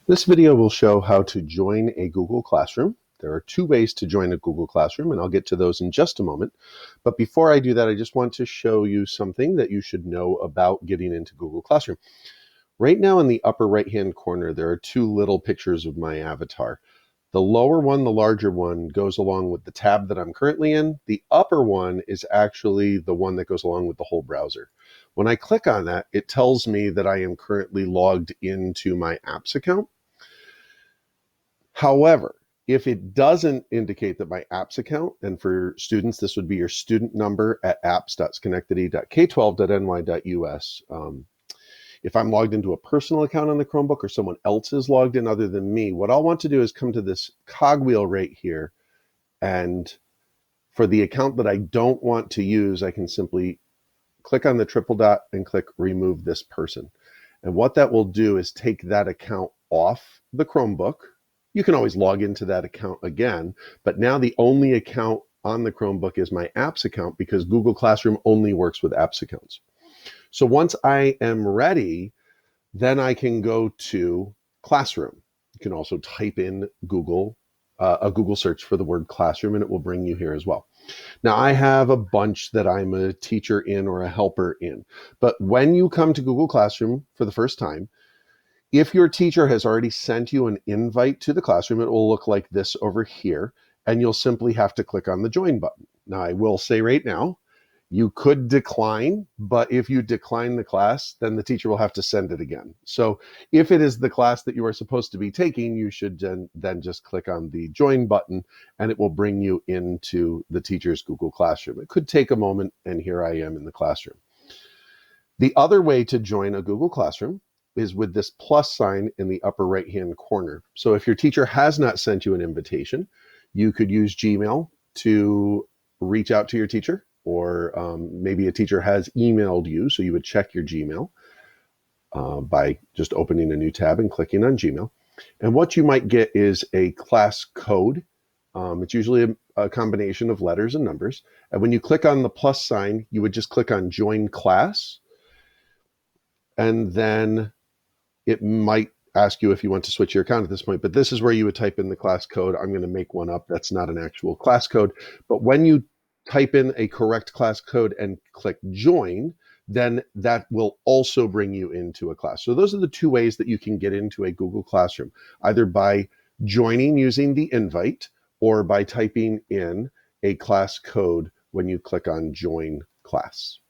This video will show how to join a Google Classroom. There are two ways to join a Google Classroom, and I'll get to those in just a moment. But before I do that, I just want to show you something that you should know about getting into Google Classroom. Right now in the upper right-hand corner, there are two little pictures of my avatar. The lower one, the larger one, goes along with the tab that I'm currently in. The upper one is actually the one that goes along with the whole browser. When I click on that, it tells me that I am currently logged into my apps account. However, if it doesn't indicate that my apps account, and for students, this would be your student number at apps.schenectady.k12.ny.us. If I'm logged into a personal account on the Chromebook or someone else is logged in other than me, what I'll want to do is come to this cogwheel right here. And for the account that I don't want to use, I can simply click on the triple dot and click remove this person. And what that will do is take that account off the Chromebook. You can always log into that account again, but now the only account on the Chromebook is my apps account because Google Classroom only works with apps accounts. So once I am ready, then I can go to Classroom. You can also type in a Google search for the word classroom, and it will bring you here as well. Now, I have a bunch that I'm a teacher in or a helper in, but when you come to Google Classroom for the first time, if your teacher has already sent you an invite to the classroom, it will look like this over here, and you'll simply have to click on the join button. Now, I will say right now, you could decline, but if you decline the class, then the teacher will have to send it again. So if it is the class that you are supposed to be taking, you should then just click on the join button, and it will bring you into the teacher's Google Classroom. It could take a moment, and here I am in the classroom. The other way to join a Google Classroom is with this plus sign in the upper right-hand corner. So if your teacher has not sent you an invitation, you could use Gmail to reach out to your teacher, or maybe a teacher has emailed you, so you would check your Gmail by just opening a new tab and clicking on Gmail. And what you might get is a class code. It's usually a combination of letters and numbers. And when you click on the plus sign, you would just click on Join Class, and then it might ask you if you want to switch your account at this point, but this is where you would type in the class code. I'm going to make one up. That's not an actual class code, but when you type in a correct class code and click join, then that will also bring you into a class. So those are the two ways that you can get into a Google Classroom, either by joining using the invite or by typing in a class code when you click on join class.